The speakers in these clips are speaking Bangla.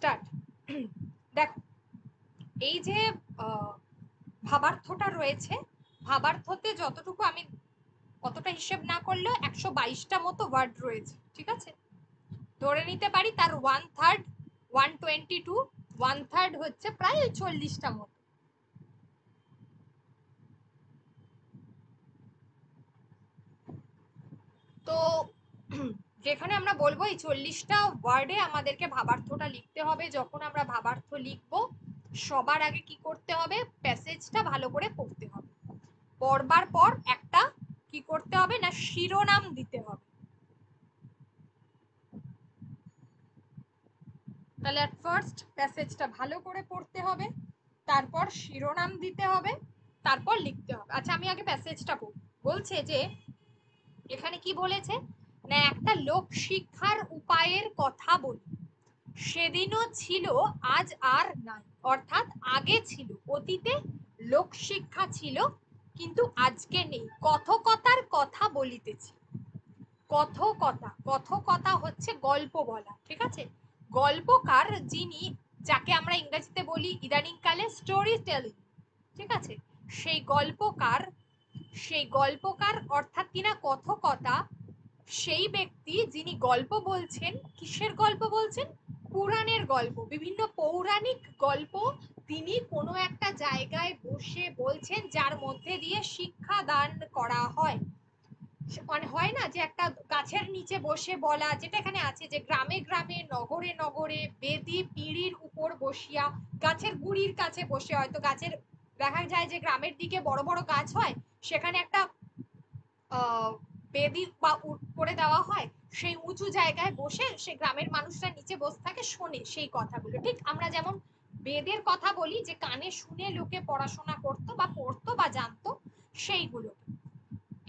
স্টার্ট। দেখো, এই যে ভাবার্থটা রয়েছে, ভাবার্থতে যতটুকু আমি অতটা হিসেব না করলেও 122টা মতো ওয়ার্ড রয়েছে, ঠিক আছে? ধরে নিতে পারি তার 1/3 122, 1/3 হচ্ছে প্রায় 40টা মতো। তো যেখানে আমরা বলবো এই 40টা ওয়ার্ডে আমাদেরকে ভাবার্থটা লিখতে হবে। যখন আমরা ভাবার্থ লিখবো সবার আগে কি করতে হবে, প্যাসেজটা ভালো করে পড়তে হবে। পড়বার পর একটা কি করতে হবে না, শিরোনাম দিতে হবে। তাহলে এট ফার্স্ট প্যাসেজটা ভালো করে পড়তে হবে, তারপর শিরোনাম দিতে হবে, তারপর লিখতে হবে। আচ্ছা, আমি আগে প্যাসেজটা পড়ি। বলছে যে এখানে কি বলেছে না, একটা লোক শিক্ষার উপায়ের কথা বলি, সেদিনও ছিল আজ আর নাই। অর্থাৎ আগে ছিল, অতীতে লোক শিক্ষা ছিল কিন্তু আজকে নেই। কথকতার কথা বলিতেছি। কথকতা, কথকতা হচ্ছে গল্প বলা, ঠিক আছে? গল্পকার যিনি, যাকে আমরা ইংরেজিতে বলি ইদানিংকালে স্টোরি টেলিং, ঠিক আছে? সেই গল্পকার, সেই গল্পকার অর্থাৎ কিনা কথকতা, সেই ব্যক্তি যিনি গল্প বলছেন। কিসের গল্প বলছেন? পুরাণের গল্প, বিভিন্ন পৌরাণিক গল্প তিনি কোনো একটা জায়গায় বসে বলছেন, যার মধ্যে দিয়ে শিক্ষা দান করা হয়। মানে হয় না যে একটা গাছের নিচে বসে বলা, যেটা এখানে আছে যে গ্রামে গ্রামে নগরে নগরে বেদি পিঁড়ির উপর বসিয়া, গাছের গুড়ির কাছে বসে, হয়তো গাছের দেখা যায় যে গ্রামের দিকে বড় বড় গাছ হয়, সেখানে একটা বেদি বা করে দেওয়া হয়, সেই উঁচু জায়গায় বসে সে গ্রামের মানুষরা নিচে বসে থাকে, শোনে সেই কথাগুলো। ঠিক আমরা যেমন বেদের কথা বলি যে কানে শুনে লোকে পড়াশোনা করতো বা পড়তো বা জানতো, সেইগুলো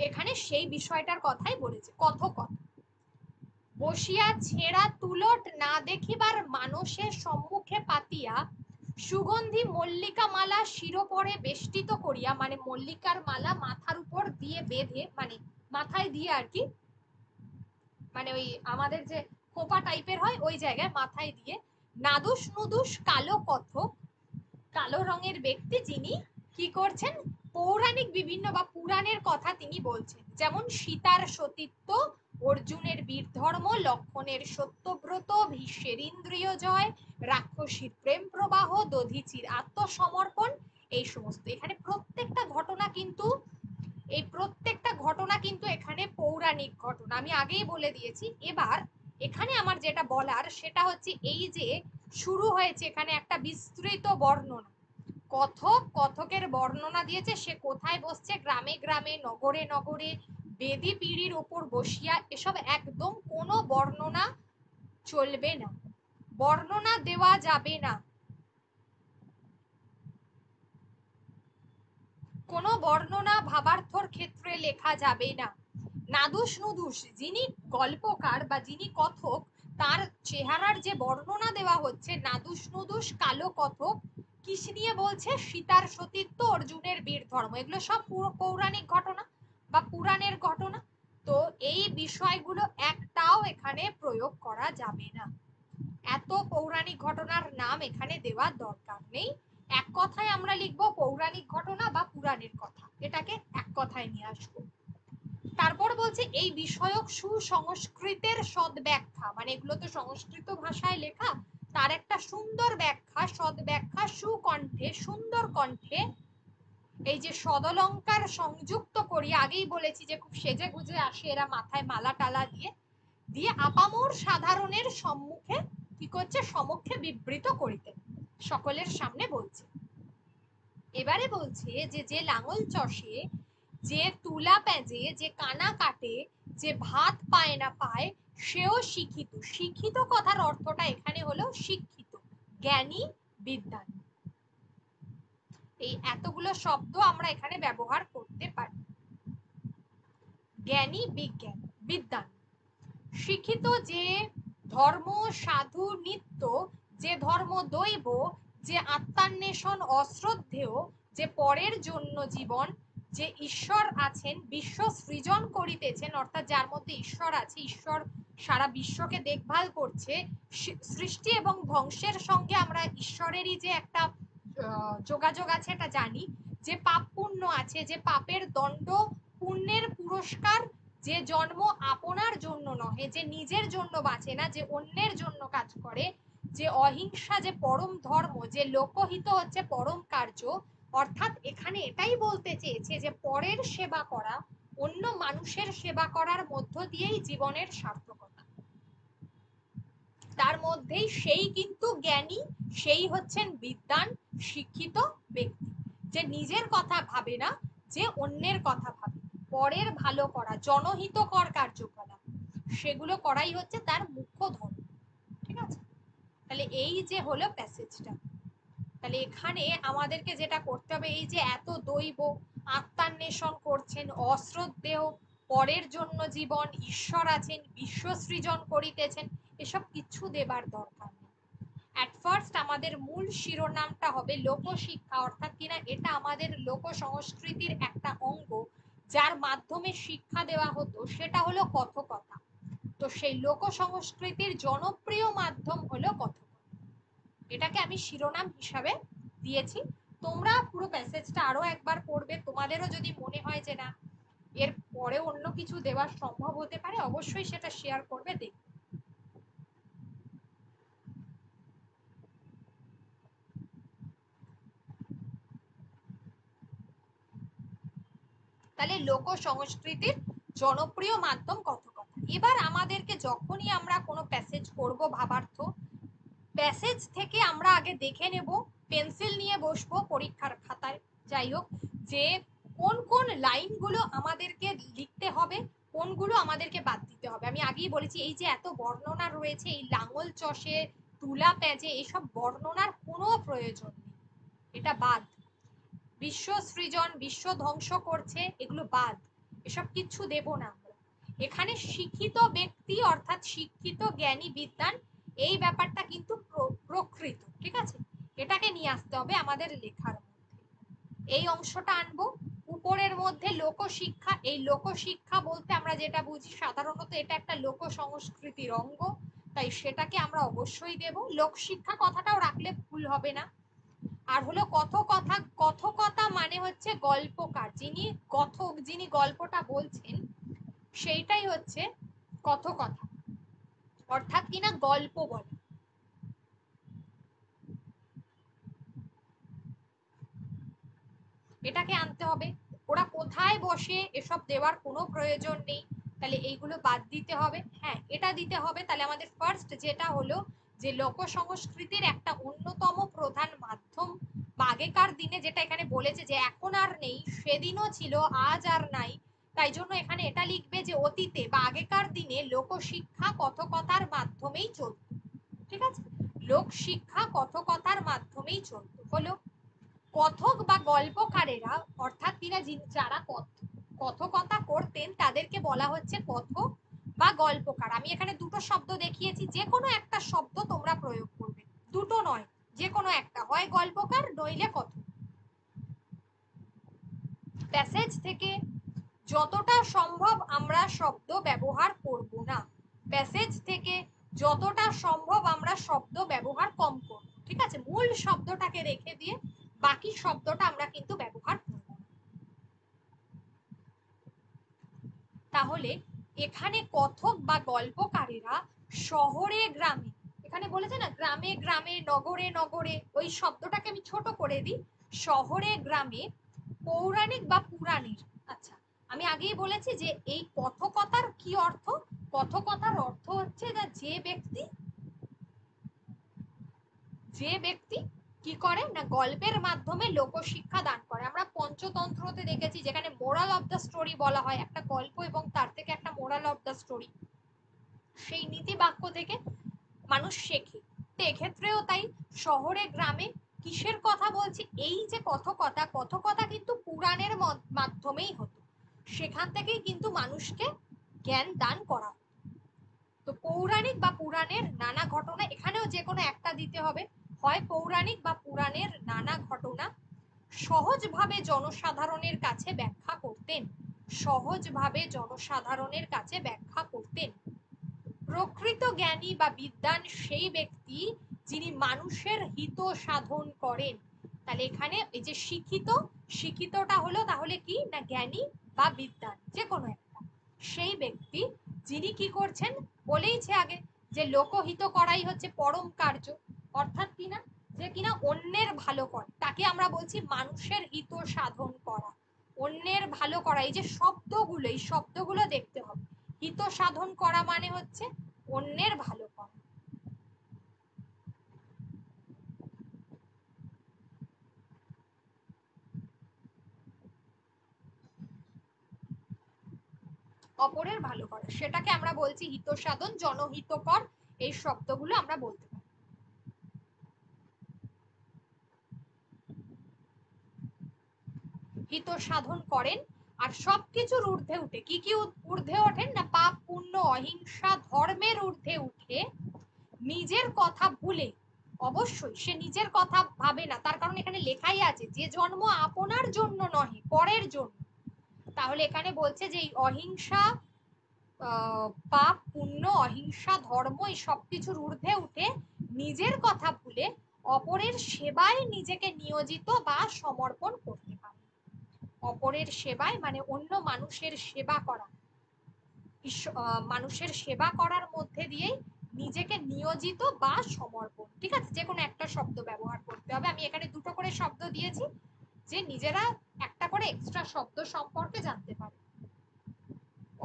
এখানে সেই বিষয়টার কথাই বলেছে। কথকতা। বসিয়া ছেঁড়া তুলট না দেখিবার মানুষের সম্মুখে পাতিয়া, সুগন্ধি মল্লিকা মালা শিরোপরে বেষ্টিত করিয়া, মানে মল্লিকার মালা মাথার উপর দিয়ে বেঁধে, মানে মাথায় দিয়ে আর কি, মানে ওই আমাদের যে খোপা টাইপের হয় ওই জায়গায় মাথায় দিয়ে, নাদুস নুদুস কালো কথক, কালো রঙের ব্যক্তি যিনি কি করছেন, পৌরাণিক বিভিন্ন বা পুরাণের কথা তিনি বলছেন। যেমন সীতার সতীত্ব, অর্জুনের বীর ধর্ম, লক্ষণের সত্যব্রত, ভীষ্মের ইন্দ্রিয় জয়, রাক্ষসীর প্রেম প্রবাহ, দধিচির আত্মসমর্পণ, এই সমস্ত। এখানে প্রত্যেকটা ঘটনা কিন্তু, এই প্রত্যেকটা ঘটনা কিন্তু এখানে পৌরাণিক ঘটনা, আমি আগেই বলে দিয়েছি। এবার এখানে আমার যেটা বলার সেটা হচ্ছে এই যে শুরু হয়েছে এখানে একটা বিস্তৃত বর্ণনা। কথক, কথকের বর্ণনা দিয়েছে, সে কোথায় বসছে, গ্রামে গ্রামে নগরে নগরে বেদি পিঁড়ির উপর বসিয়া। এসব একদম কোনো বর্ণনা চলবে না, বর্ণনা দেওয়া যাবে না, কোনো বর্ণনা ভাবার্থর ক্ষেত্রে লেখা যাবে না। নাদুস নুদুস, যিনি গল্পকার বা যিনি কথক, তার চেহারার যে বর্ণনা দেওয়া হচ্ছে, নাদুস নুদুস কালো কথক, কিস নিয়ে বলছে, সীতার সতীত্ব, অর্জুনের বীর ধর্ম, এগুলো সব পৌরাণিক ঘটনা বা পুরাণের ঘটনা। তো এই বিষয়গুলো একটাও এখানে প্রয়োগ করা যাবে না। এত পৌরাণিক ঘটনার নাম এখানে দেওয়ার দরকার নেই। এক কথায় আমরা লিখবো পৌরাণিক ঘটনা বা পুরাণের কথা, এটাকে এক কথায় নিয়ে আসবো। তারপর বলছে এই বিষয়ক সুসংস্কৃতের সদ্ব্যাখ্যা, মানে এগুলো তো সংস্কৃত ভাষায় লেখা, তার একটা সুন্দর ব্যাখ্যা, সদ্ব্যাখ্যা, সুকণ্ঠে, সুন্দর কণ্ঠে, এই যে সদলঙ্কার সংযুক্ত করি, আগেই বলেছি যে খুব সেজে গুজে আসে এরা, মাথায় মালা টালা দিয়ে দিয়ে আপামর সাধারণের সম্মুখে কি করছে, সমক্ষে বিবৃত করিতে, সকলের সামনে বলছে। এবারে বলছে যে যে লাঙল চষে, যে তুলা প্যাজে, যে কানা কাটে, যে ভাত পায় না পায়, সেও শিক্ষিত। শিক্ষিত কথার অর্থটা এখানে হলো শিক্ষিত, জ্ঞানী, বিদ্বান। এই এতগুলো শব্দ আমরা এখানে ব্যবহার করতে পারি। জ্ঞানী, বিজ্ঞান, বিদ্বান। শিক্ষিত যে ধর্ম সাধু নিত্য, যে ধর্ম দৈব, যে আত্মান্বেষণ অশ্রদ্ধেয়, যে পরের জন্য জীবন, যে ঈশ্বর আছেন, বিশ্ব সৃজন করিতেছেন, অর্থাৎ যার মধ্যে ঈশ্বর আছে, ঈশ্বর সারা বিশ্বকে দেখভাল করছে, সৃষ্টি এবং ধ্বংসের সঙ্গে আমরা ঈশ্বরেরই যে একটা যোগাযোগ আছে এটা জানি, যে পাপ পুণ্য আছে, যে পাপের দণ্ড পুণ্যের পুরস্কার, যে জন্ম আপনার জন্য নহে, যে নিজের জন্য বাঁচে না, যে অন্যের জন্য কাজ করে, যে অহিংসা যে পরম ধর্ম, যে লোকহিত হচ্ছে পরম কার্য। অর্থাৎ এখানে এটাই বলতে চেয়েছে যে পরের সেবা করা, অন্য মানুষের সেবা করার মধ্য দিয়েই জীবনের সার্থকতা। তার মধ্যেই সেই কিন্তু জ্ঞানী, সেই হচ্ছেন বিদ্বান শিক্ষিত ব্যক্তি, যে নিজের কথা ভাবে না, যে অন্যের কথা ভাবে, পরের ভালো করা, জনহিতকর কার্যকলাপ, সেগুলো করাই হচ্ছে তার মুখ্য ধর্ম। ঠিক আছে, তাহলে এই যে হলো প্যাসেজটা, তাহলে এখানে আমাদেরকে যেটা করতে হবে, এই যে এত দৈব আত্মান্বেষণ করছেন, অশ্রদ্ধেয়, পরের জন্য জীবন, ঈশ্বর আছেন, বিশ্ব সৃজন করিতেছেন, এসব কিছু দেবার দরকার নেই। অ্যাট ফার্স্ট আমাদের মূল শিরোনামটা হবে লোকশিক্ষা, অর্থাৎ কিনা এটা আমাদের লোক সংস্কৃতির একটা অঙ্গ, যার মাধ্যমে শিক্ষা দেওয়া হতো, সেটা হলো কথকথা। তো সেই লোক সংস্কৃতির জনপ্রিয় মাধ্যম হলো কথকথা, এটাকে আমি শিরোনাম হিসাবে দিয়েছি। তোমরা পুরো প্যাসেজটা আরো একবার পড়বে, তোমাদেরও যদি মনে হয় যে না এর পরে অন্য কিছু দেওয়া সম্ভব হতে পারে, অবশ্যই সেটা শেয়ার করবে, দেখবে। তাহলে লোক সংস্কৃতির জনপ্রিয় মাধ্যম কথকথা। এবার আমাদেরকে যখনই আমরা কোনো প্যাসেজ করব ভাবার্থ, প্যাসেজ থেকে আমরা আগে দেখে নেব, পেন্সিল নিয়ে বসবো পরীক্ষার খাতায়, যাই হোক, যে কোন কোন লাইনগুলো আমাদেরকে লিখতে হবে, কোনগুলো আমাদেরকে বাদ দিতে হবে। আমি আগেই বলেছি এই যে এত বর্ণনা রয়েছে, এই লাঙল চষে, তুলা প্যাজে, এইসব বর্ণনার কোনো প্রয়োজন নেই, এটা বাদ। বিশ্ব সৃজন, বিশ্ব ধ্বংস করছে, এগুলো বাদ, এসব কিছু দেব না আমরা। এখানে শিক্ষিত ব্যক্তি অর্থাৎ শিক্ষিত জ্ঞানী বিদ্বান, এই ব্যাপারটা কিন্তু প্রকৃত, ঠিক আছে, এটাকে নিয়ে আসতে হবে আমাদের লেখার মধ্যে। এই অংশটা আনবো। উপরের মধ্যে লোকশিক্ষা, এই লোকশিক্ষা বলতে আমরা যেটা বুঝি সাধারণত এটা একটা লোক সংস্কৃতির অঙ্গ, তাই সেটাকে আমরা অবশ্যই দেব। লোকশিক্ষা কথাটাও রাখলে ভুল হবে না। আর হলো কথকথা, কথকথা মানে হচ্ছে গল্পকার, যিনি কথক, যিনি গল্পটা বলছেন, সেইটাই হচ্ছে কথকথা, অর্থাৎ কিনা গল্প বলে। এটাকে আনতে হবে। ওরা কোথায় বসে এসব দেওয়ার কোনো প্রয়োজন নেই, তাহলে এইগুলো বাদ দিতে হবে। হ্যাঁ, এটা দিতে হবে। তাহলে আমাদের ফার্স্ট যেটা হলো যে লোক সংস্কৃতির একটা অন্যতম প্রধান মাধ্যম, বা আগেকার দিনে যেটা এখানে বলেছে যে এখন আর নেই, সেদিনও ছিল, আজ আর নাই, তাই জন্য এখানে এটা লিখবে যে অতীতে বা আগেকার দিনে লোকশিক্ষা কথকথার মাধ্যমেই চলত। ঠিক আছে, লোক শিক্ষা কথকথার মাধ্যমেই চলত। হলো কথক বা গল্পকারেরা, অর্থাৎ কিনা যারা কথকতা করতেন তাদেরকে বলা হচ্ছে কথক বা গল্পকার। আমি এখানে দুটো শব্দ দেখিয়েছি, যে কোনো একটা শব্দ তোমরা প্রয়োগ করবে, দুটো নয়, যে কোনো একটা, হয় গল্পকার নইলে কথক। প্যাসেজ থেকে যতটা সম্ভব আমরা শব্দ ব্যবহার করব না, প্যাসেজ থেকে যতটা সম্ভব আমরা শব্দ ব্যবহার কম করব। ঠিক আছে, মূল শব্দটাকে রেখে দিয়ে বাকি শব্দটা আমরা কিন্তু ব্যবহার করব। তাহলে এখানে কথক বা গল্পকারেরা শহরে গ্রামে, এখানে বলেছে না গ্রামে গ্রামে, নগরে নগরে, ওই শব্দটাকে আমি ছোট করে দিই, শহরে গ্রামে, পৌরাণিক বা পুরাণের। আচ্ছা, আমি আগেই বলেছি যে এই কথকতার কি অর্থ, কথকতার অর্থ হচ্ছে যে ব্যক্তি, যে ব্যক্তি কি করে না গল্পের মাধ্যমে লোকশিক্ষা দান করে। আমরা পঞ্চতন্ত্রতে দেখেছি যেখানে মোরাল অফ দ্য স্টোরি বলা হয়, একটা গল্প এবং তার থেকে একটা মোরাল অফ দ্য স্টোরি, সেই নীতি বাক্য থেকে মানুষ শেখে। তো এক্ষেত্রেও তাই, শহরে গ্রামে কিসের কথা বলছি, এই যে কথকতা, কথকতা কিন্তু পুরাণের মাধ্যমেই হতো, সেখান থেকেই কিন্তু মানুষকে জ্ঞান দান করা। তো পৌরাণিক বা পুরাণের নানা ঘটনা, এখানেও যে কোনো একটা দিতে হবে, হয় পৌরাণিক বা পুরাণের নানা ঘটনা সহজভাবে জনসাধারণের কাছে ব্যাখ্যা করতেন, সহজভাবে জনসাধারণের কাছে ব্যাখ্যা করতেন। প্রকৃত জ্ঞানী বা বিদ্বান সেই ব্যক্তি যিনি মানুষের হিত সাধন করেন। তাহলে এখানে এই যে শিক্ষিত, শিক্ষিতটা হলো তাহলে কি না জ্ঞানী বা বিদ্বান যে কোনো একটা সেই ব্যক্তি যিনি কি করছেন, বলেইছে আগে যে লোকহিত করাই হচ্ছে পরম কার্য, অর্থাৎ কিনা যে কিনা অন্যের ভালো করে, তাকে আমরা বলছি মানুষের হিত সাধন করা, অন্যের ভালো করা। এই যে শব্দগুলো, এই শব্দগুলো দেখতে হবে। হিত সাধন করা মানে হচ্ছে অন্যের ভালো করা। অপরের ভালো করা, সেটাকে আমরা বলছি হিত সাধন, জনহিতকর, এই শব্দগুলো আমরা বলতে পারি। হিত সাধন করেন আর সবকিছুর ঊর্ধ্বে উঠে, কি কি ঊর্ধ্বে ওঠেন না পাপ পুণ্য অহিংসা ধর্মের ঊর্ধ্বে উঠে নিজের কথা ভুলে, অবশ্যই সে নিজের কথা ভাবে না, তার কারণ এখানে লেখাই আছে যে জন্ম আপনার জন্য নহে পরের জন্য। তাহলে এখানে বলছে যে এই অহিংসা, পাপ পুণ্য অহিংসা ধর্ম এই সবকিছুর ঊর্ধ্বে উঠে নিজের কথা ভুলে অপরের সেবায় নিজেকে নিয়োজিত বা সমর্পণ করতে পারে। অপরের সেবায় মানে অন্য মানুষের সেবা করা, মানুষের সেবা করার মধ্যে দিয়েই নিজেকে নিয়োজিত বা সমর্পণ। ঠিক আছে, যে কোনো একটা শব্দ ব্যবহার করতে হবে। আমি এখানে দুটো করে শব্দ দিয়েছি, যে নিজেরা একটা করে এক্সট্রা শব্দ সম্পর্কে জানতে পারে।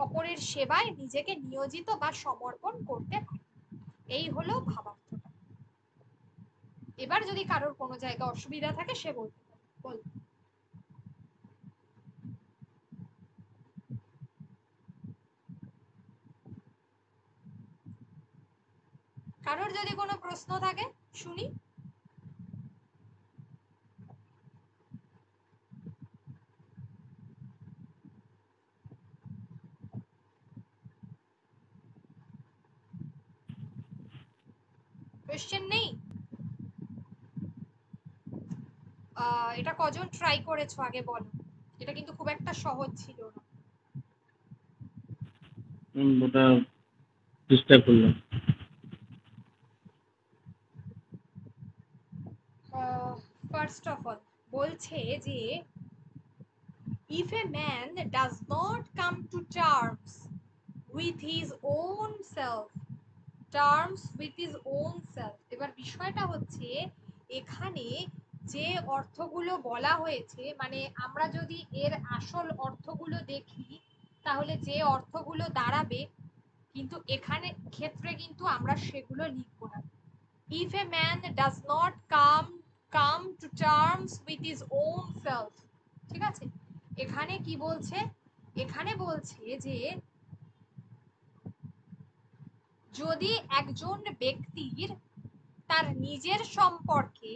অপরের সেবায় নিজেকে নিয়োজিত বা সমর্পণ করতে পারে, এই হলো ভাবার্থটা। এবার যদি কারোর কোনো জায়গায় অসুবিধা থাকে সে বলতে পারে, বল। কারোর যদি কোনো প্রশ্ন থাকে শুনি। কোয়েশ্চেন নেই? এটা কজন ট্রাই করেছো আগে বলো, এটা কিন্তু খুব একটা সহজ ছিল না। ওটা চেষ্টা করলাম। ফার্স্ট অফ অল বলছে যে if a man does not come to terms with his own self, terms with his own self, এবার বিষয়টা হচ্ছে এখানে যে অর্থগুলো বলা হয়েছে, মানে আমরা যদি এর আসল অর্থগুলো দেখি তাহলে যে অর্থগুলো দাঁড়াবে, কিন্তু এখানে ক্ষেত্রে কিন্তু আমরা সেগুলো লিখবো না। if a man does not come to terms with his own self, ঠিক আছে, এখানে কি বলছে, এখানে বলছে যে যদি একজন ব্যক্তির তার নিজের সম্পর্কে,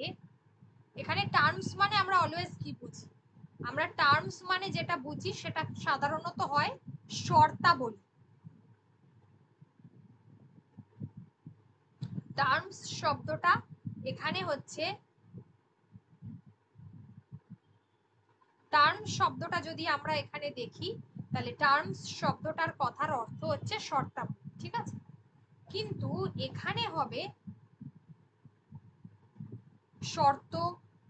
এখানে টার্মস মানে আমরা অলওয়েজ কি বুঝি, আমরা টার্মস মানে যেটা বুঝি সেটা সাধারণত হয় শর্তাবলী। টার্মস শব্দটা এখানে হচ্ছে, টার্মস শব্দটা যদি আমরা এখানে দেখি তাহলে টার্মস শব্দটার কথার অর্থ হচ্ছে শর্তাবলী, ঠিক আছে, কিন্তু এখানে হবে শর্ত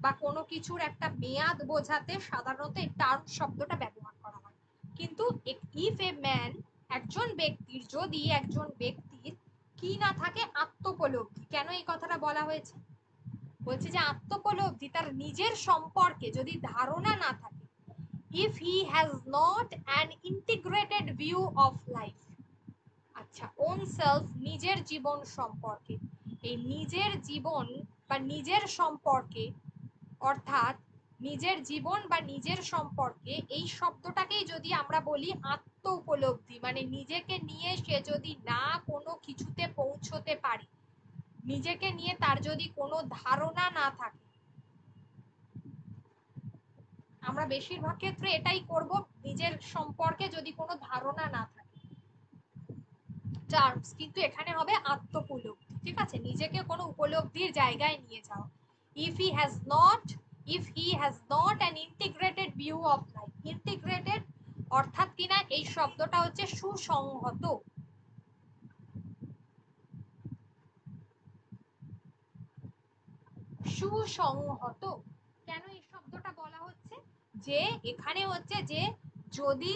বা কোনো কিছুর একটা মেয়াদ বোঝাতে সাধারণত এই টার্ম শব্দটা ব্যবহার করা হয়। কিন্তু ইফ এ ম্যান, একজন ব্যক্তির, যদি একজন ব্যক্তির কি না থাকে, আত্মোপলব্ধি। কেন এই কথাটা বলা হয়েছে, বলছে যে আত্মোপলব্ধি, তার নিজের সম্পর্কে যদি ধারণা না থাকে, if he has not an integrated view of life, আচ্ছা ওন সেলফ নিজের জীবন সম্পর্কে, এই নিজের জীবন বা নিজের সম্পর্কে, অর্থাৎ নিজের জীবন বা নিজের সম্পর্কে, এই শব্দটাকেই যদি আমরা বলি আত্ম উপলব্ধি, মানে নিজেকে নিয়ে সে যদি না কোনো কিছুতে পৌঁছতে পারে, নিজেকে নিয়ে তার যদি কোনো ধারণা না থাকে, আমরা বেশিরভাগ ক্ষেত্রে এটাই করব, নিজের সম্পর্কে যদি কোনো ধারণা না থাকে, টার্মস, কিন্তু এখানে হবে আত্মোপলব্ধি, ঠিক আছে, নিজেকে কোনো উপলব্ধির জায়গায় নিয়ে যাও। if he has not if he has not an integrated view of life, integrated অর্থাৎ কিনা এই শব্দটা হচ্ছে সুসংহত, সুসংহত। কেন এই শব্দটা বলা হচ্ছে? যে এখানে হচ্ছে যে যদি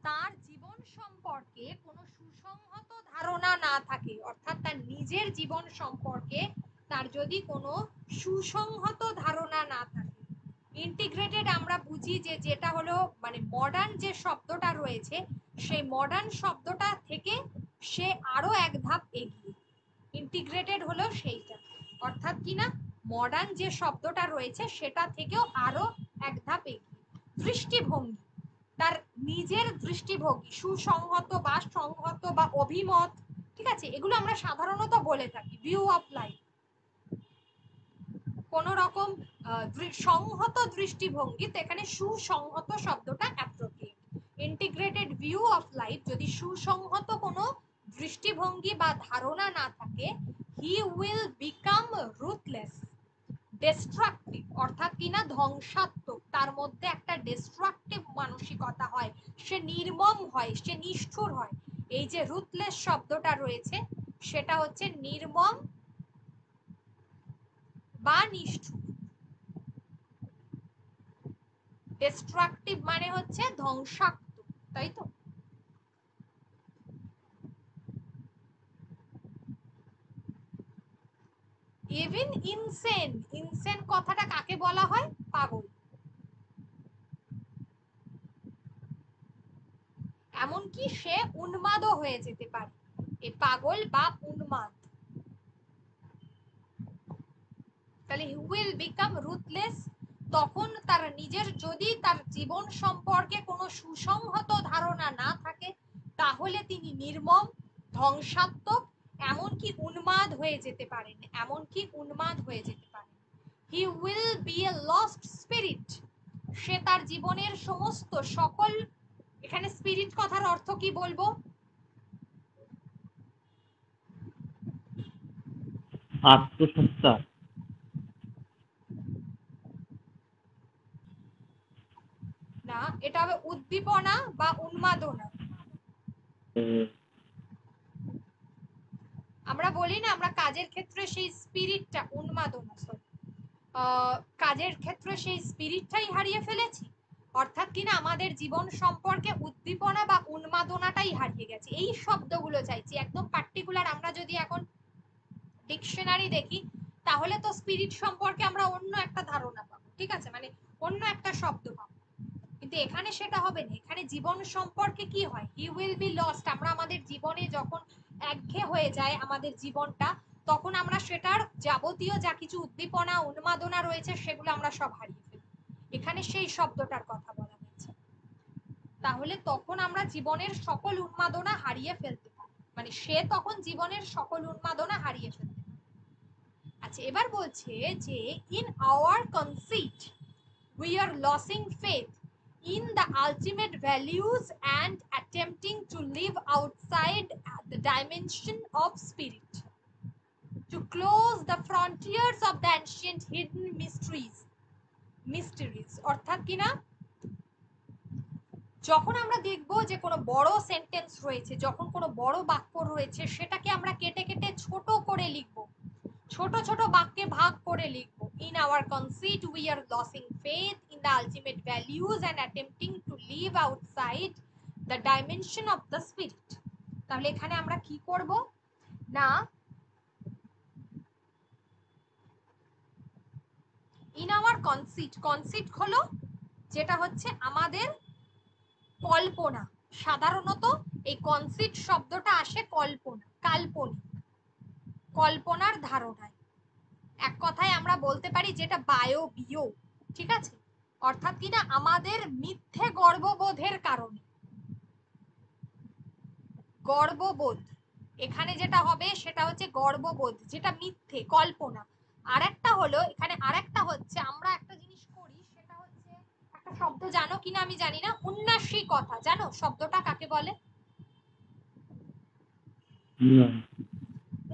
তার জীবন সম্পর্কে কোনো সুসংহত ধারণা না থাকে, অর্থাৎ তার নিজের জীবন সম্পর্কে তার যদি কোনো সুসংহত ধারণা না থাকে, ইন্টিগ্রেটেড আমরা বুঝি যে যেটা হলো মানে মডার্ন যে শব্দটা রয়েছে সেই মডার্ন শব্দটা থেকে সে আরো এক ধাপ এগিয়ে। ইন্টিগ্রেটেড হলো সেইটা, অর্থাৎ কি না মডার্ন যে শব্দটা রয়েছে সেটা থেকেও আরো এক ধাপ এগিয়ে। দৃষ্টিভঙ্গি, তার নিজের দৃষ্টিভঙ্গি, সুসংহত বা সংহত বা অভিমত, ঠিক আছে, এগুলো আমরা সাধারণত বলে থাকি ভিউ অফ লাইফ। কোন রকম সংহত দৃষ্টিভঙ্গি, তো এখানে সুসংহত শব্দটা appropriate. Integrated view of life, যদি সুসংহত কোনো দৃষ্টিভঙ্গি বা ধারণা না থাকে, he will become ruthless, destructive, অর্থাৎ কিনা ধ্বংসাত্মক, তার মধ্যে একটা ডিস্ট্রাকটিভ মানসিকতা হয়, সে নির্মম হয়, সে নিষ্ঠুর হয়। এই যে রুথলেস শব্দটা রয়েছে সেটা হচ্ছে নির্মম বা নিষ্ঠুর। ডিস্ট্রাকটিভ মানে হচ্ছে ধ্বংসাত্মক, তাই তো? ইভেন ইনসেন, ইনসেন কথাটা কাকে বলা হয়? পাগল। এমনকি সে উন্মাদও হয়ে যেতে পারে, এই পাগল বা উন্মাদ। তাহলে হি উইল বিকাম রুথলেস, তখন তার নিজের যদি তার জীবন সম্পর্কে কোনো সুসংহত ধারণা না থাকে তাহলে তিনি নির্মম, ধ্বংসাত্মক, এমনকি উন্মাদ হয়ে যেতে পারেন, এমনকি উন্মাদ হয়ে যেতে পারেন। He will be a lost spirit, সে তার জীবনের সমস্ত সকল, এখানে স্পিরিট কথার অর্থ কি বলবো? আত্মসত্তা। না, এটা হবে উদ্দীপনা বা উন্মাদনা। আমরা বলি না, আমরা কাজের ক্ষেত্রে সেই স্পিরিটটা, উন্মাদনা সরি, কাজের ক্ষেত্রে সেই স্পিরিটটাই হারিয়ে ফেলেছি, অর্থাৎ কিনা আমাদের জীবন সম্পর্কে উদ্দীপনা বা উন্মাদনাটাই হারিয়ে গেছে। এই শব্দগুলো চাইছি একদম পার্টিকুলার। আমরা যদি এখন ডিকশনারি দেখি তাহলে তো স্পিরিট সম্পর্কে আমরা অন্য একটা ধারণা পাবো, ঠিক আছে, মানে অন্য একটা শব্দ পাবো, কিন্তু এখানে সেটা হবে না। এখানে জীবন সম্পর্কে কি হয়? হি উইল বি লস্ট, আমরা আমাদের জীবনে যখন একঘেয়ে হয়ে যায় আমাদের জীবনটা, তখন আমরা সেটার যাবতীয় যা কিছু উদ্দীপনা উন্মাদনা রয়েছে সেগুলো আমরা সব হারিয়ে ফেলি। এখানে সেই শব্দটার কথা বলা হয়েছে। তাহলে তখন আমরা জীবনের সকল উন্মাদনা হারিয়ে ফেলতে পারি, মানে সে তখন জীবনের সকল উন্মাদনা হারিয়ে ফেলতে পারে। আচ্ছা, এবার বলছে যে in our conceit we are losing faith in the ultimate values and attempting to live outside the dimension of spirit, to close the frontiers of the ancient hidden mysteries, অর্থাৎ কিনা যখন আমরা দেখব যে কোনো বড় সেন্টেন্স রয়েছে, যখন কোনো বড় বাক্য রয়েছে, সেটাকে আমরা কেটে কেটে ছোট করে লিখব, ছোট ছোট বাক্যে ভাগ করে লিখব। In our conceit we are losing faith in the ultimate values and attempting to live outside the dimension of the spirit. তাহলে এখানে আমরা কি করব না, ইন আওয়ার কনসিট, কনসিট হলো যেটা হচ্ছে আমাদের কল্পনা। সাধারণত এই কনসিট শব্দটা আসে কল্পনা, কাল্পনিক, কল্পনার ধারণায়। এক কথায় আমরা বলতে পারি যেটা বায়বীয়, ঠিক আছে, অর্থাৎ কিনা আমাদের মিথ্যে গর্ববোধের কারণে, গর্ববোধ এখানে যেটা হবে সেটা হচ্ছে গর্ববোধ, যেটা মিথ্যে কল্পনা। আরেকটা হলো এখানে, আরেকটা হচ্ছে আমরা একটা জিনিস করি, সেটা হচ্ছে একটা শব্দ জানো কিনা আমি জানি না, উন্নাসিকতা, জানো শব্দটা কাকে বলে?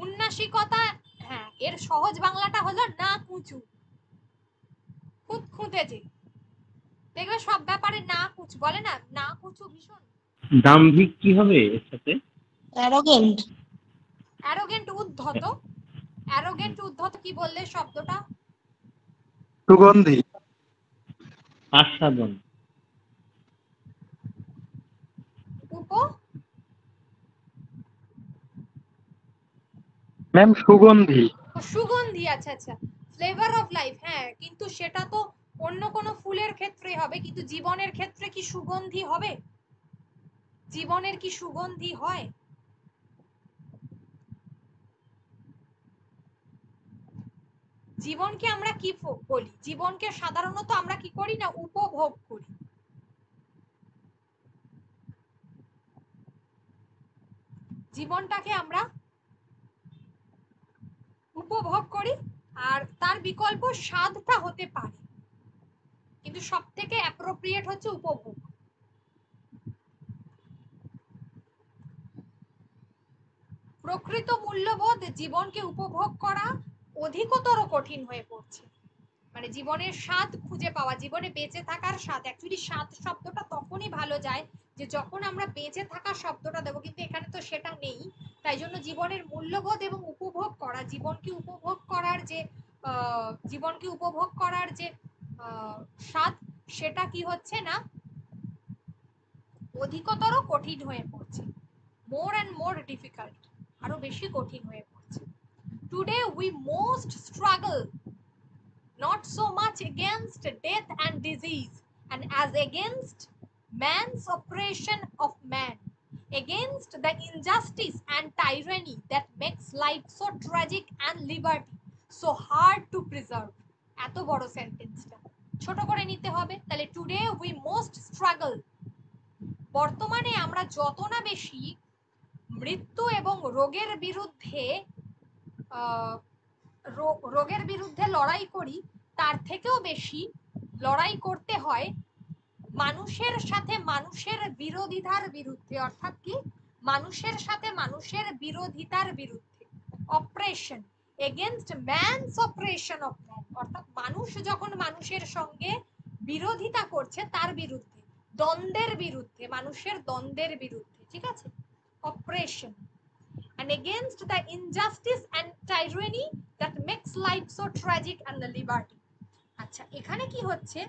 উন্নাসিকতা, হ্যাঁ, এর সহজ বাংলাটা হলো না কুচু, খুঁতখুঁতে যে, দেখবে সব ব্যাপারে না কুচু বলে না, না কুচু ভীষণ। দাম্ভিক কি হবে এর সাথে? অ্যারোগেন্ট, উদ্ধত। অ্যারোগেন্ট উদ্ধত কি বললে শব্দটা? সুগন্ধি, আস্বাদন, উপ ম্যাম সুগন্ধি। সুগন্ধি, আচ্ছা আচ্ছা, ফ্লেভার অফ লাইফ, হ্যাঁ, কিন্তু সেটা তো অন্য কোনো ফুলের ক্ষেত্রে হবে, কিন্তু জীবনের ক্ষেত্রে কি সুগন্ধি হবে? জীবনের কি সুগন্ধি হয়? জীবনকে আমরা কি বলি? জীবনকে সাধারণত আমরা কি করি না, উপভোগ করি। জীবনটাকে আমরা উপভোগ করি, আর তার বিকল্প স্বাদটা হতে পারে, কিন্তু সব থেকে অ্যাপ্রোপ্রিয়েট হচ্ছে উপভোগ। প্রকৃত মূল্যবোধ জীবনকে উপভোগ করা অধিকতর কঠিন হয়ে পড়ছে। মানে জীবনের স্বাদ খুঁজে পাওয়া, জীবনে বেঁচে থাকার স্বাদ, অ্যাকচুয়ালি স্বাদ শব্দটা তখনই ভালো যায় যে যখন আমরা বেঁচে থাকার শব্দটা দেবো, কিন্তু এখানে তো সেটা নেই। তাই জন্য জীবনের মূল্যবোধ এবং উপভোগ করা, জীবনকে উপভোগ করার যে জীবনকে উপভোগ করার যে স্বাদ, সেটা কি হচ্ছে না, অধিকতর কঠিন হয়ে পড়ছে। মোর অ্যান্ড মোর ডিফিকাল্ট, আরো বেশি কঠিন হয়ে পড়ছে। Today we most struggle not so much against death and disease, and as against man's oppression of man, against the injustice and tyranny that makes life so tragic and liberty so hard to preserve. এত বড় সেন্টেন্সটা ছোট করে নিতে হবে। তাহলে টুডে উই মোস্ট স্ট্রাগল, বর্তমানে আমরা যত না বেশি মৃত্যু এবং রোগের বিরুদ্ধে রোগের বিরুদ্ধে লড়াই করি, তার থেকেও বেশি লড়াই করতে হয় মানুষের সাথে মানুষের বিরোধিতার বিরুদ্ধে। অর্থাৎ কি, মানুষের সাথে মানুষের বিরোধিতার বিরুদ্ধে, operation against man's operation of man, অর্থাৎ মানুষ যখন মানুষের সঙ্গে বিরোধিতা করছে, তার বিরুদ্ধে, দ্বন্দ্বের বিরুদ্ধে, মানুষের দ্বন্দ্বের বিরুদ্ধে, ঠিক আছে, operation, and against the injustice and tyranny that makes life so tragic and the liberty. আচ্ছা, এখানে কি হচ্ছে,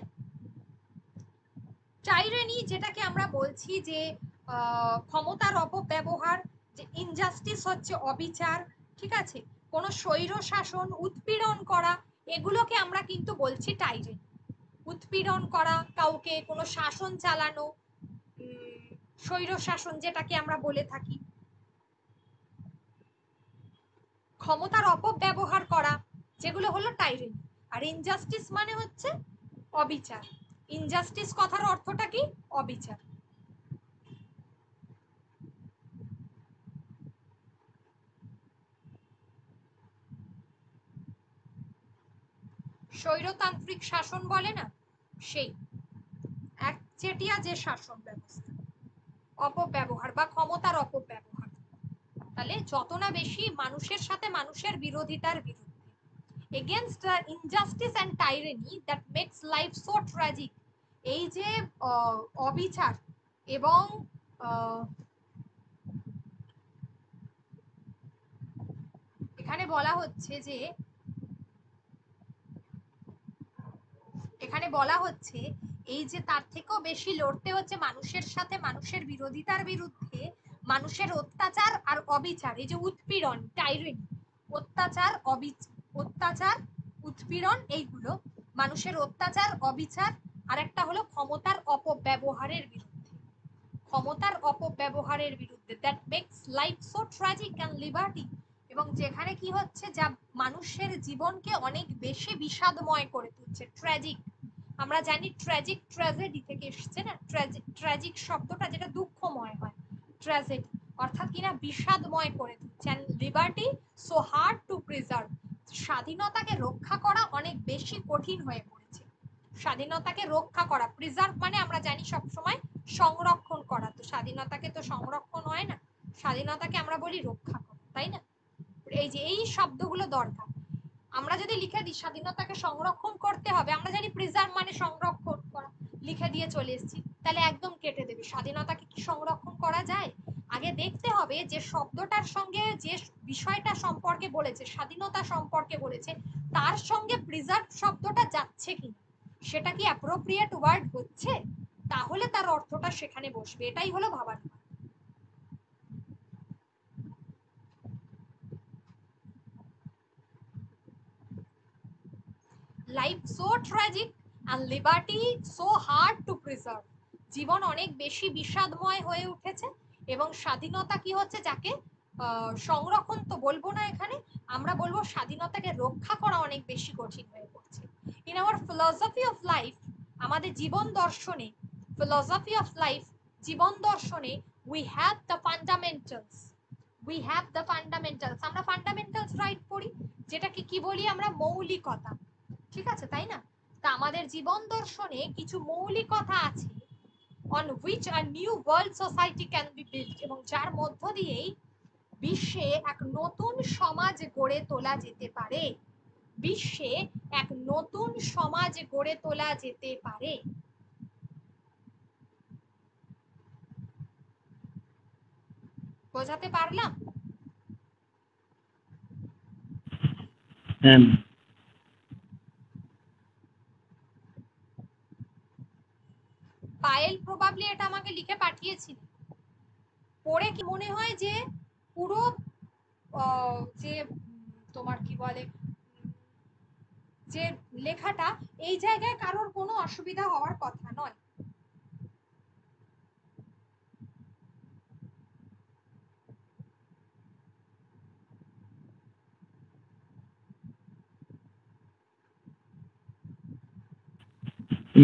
টাইরানি যেটাকে আমরা বলছি যে ক্ষমতার অপব্যবহার, যে ইনজাস্টিস হচ্ছে অবিচার, ঠিক আছে, কোন স্বৈর শাসন, উৎপীড়ন করা, এগুলোকে আমরা কিন্তু বলছি টাইরানি। উৎপীড়ন করা, কাউকে কোনো শাসন চালানো, স্বৈর শাসন যেটাকে আমরা বলে থাকি, ক্ষমতার অপব্যবহার করা, যেগুলো হলো টাইরেনি। আর ইনজাস্টিস মানে হচ্ছে অবিচার। ইনজাস্টিস কথার অর্থটা কি, অবিচার। স্বৈরতান্ত্রিক শাসন বলে না, সেই একচেটিয়া যে শাসন ব্যবস্থা, অপব্যবহার বা ক্ষমতার অপব্যবহার। তাহলে যত না বেশি মানুষের সাথে মানুষের বিরোধিতার বিরুদ্ধে, against the injustice and tyranny that makes life so tragic, এই যে অবিচার এবং এখানে বলা হচ্ছে যে, এখানে বলা হচ্ছে এই যে তার থেকেও বেশি লড়তে হচ্ছে মানুষের সাথে মানুষের বিরোধিতার বিরুদ্ধে, মানুষের অত্যাচার আর অবিচার, এই যে উৎপীড়ন, টাইরেনি, অত্যাচার, অত্যাচার, উৎপীড়ন, এইগুলো, মানুষের অত্যাচার, অবিচার, আর একটা হলো ক্ষমতার অপব্যবহারের বিরুদ্ধে, ক্ষমতার অপব্যবহারের বিরুদ্ধে, that makes life so tragic and liberty, এবং যেখানে কি হচ্ছে, যা মানুষের জীবনকে অনেক বেশি বিষাদময় করে তুলছে। ট্র্যাজিক, আমরা জানি ট্র্যাজিক ট্র্যাজেডি থেকে এসেছে না, ট্র্যাজিক শব্দটা যেটা দুঃখময় হয়, ট্র্যাজেডি, অর্থাৎ কিনা বিষাদময় করে তুলছে। And liberty so hard to preserve, স্বাধীনতাকে রক্ষা করা অনেক বেশি কঠিন হয়ে পড়েছে। স্বাধীনতাকে রক্ষা করা, প্রিজার্ভ মানে আমরা জানি সবসময় সংরক্ষণ করা, তো স্বাধীনতাকে তো সংরক্ষণ হয় না, স্বাধীনতাকে আমরা বলি রক্ষা করা, তাই না? এই যে এই শব্দগুলো দরকার। আমরা যদি লিখে দিই স্বাধীনতাকে সংরক্ষণ করতে হবে, আমরা জানি প্রিজার্ভ মানে সংরক্ষণ করা, লিখে দিয়ে চলে এসেছি, তাহলে একদম কেটে দেবে। স্বাধীনতাকে কি সংরক্ষণ করা যায়? আগে দেখতে হবে যে শব্দটার সঙ্গে যে বিষয়টা সম্পর্কে বলেছে, স্বাধীনতা সম্পর্কে বলেছে, তার সঙ্গে প্রিজার্ভ শব্দটা যাচ্ছে কিনা, সেটা কি অ্যাপ্রোপ্রিয়েট ওয়ার্ড হচ্ছে, তাহলে তার অর্থটা সেখানে বসবে। এটাই হলো ভাবার। Life so tragic and liberty so hard to preserve, জীবন অনেক বেশি বিষাদময় হয়ে উঠেছে এবং স্বাধীনতা কি হচ্ছে, যাকে সংরক্ষণ তো বলবো না, এখানে আমরা বলবো স্বাধীনতাকে রক্ষা করা অনেক বেশি কঠিন হয়ে পড়ছে। In our philosophy of life, আমাদের জীবন দর্শনে, ফিলসফি অফ লাইফ, জীবন দর্শনে, we have the fundamentals, we have the fundamentals, আমরা ফান্ডামেন্টালস রাইট করি, যেটাকে কি বলি আমরা, মৌলিকতা, ঠিক আছে তাই না? তা আমাদের জীবন দর্শনে কিছু মৌলিকতা আছে, on which a new world society can be built, এবং যার মধ্য দিয়েই বিশ্বে এক নতুন সমাজ গড়ে তোলা যেতে পারে, বিশ্বে এক নতুন সমাজ গড়ে তোলা যেতে পারে। বোঝাতে পারলাম? হ্যাঁ, পায়েল প্রবাবলি এটা আমাকে লিখে পাঠিয়েছিল, পড়ে কি মনে হয় যে পুরো যে তোমার কি বলে, যে লেখাটা, এই জায়গায় কারোর কোনো অসুবিধা হওয়ার কথা নয়।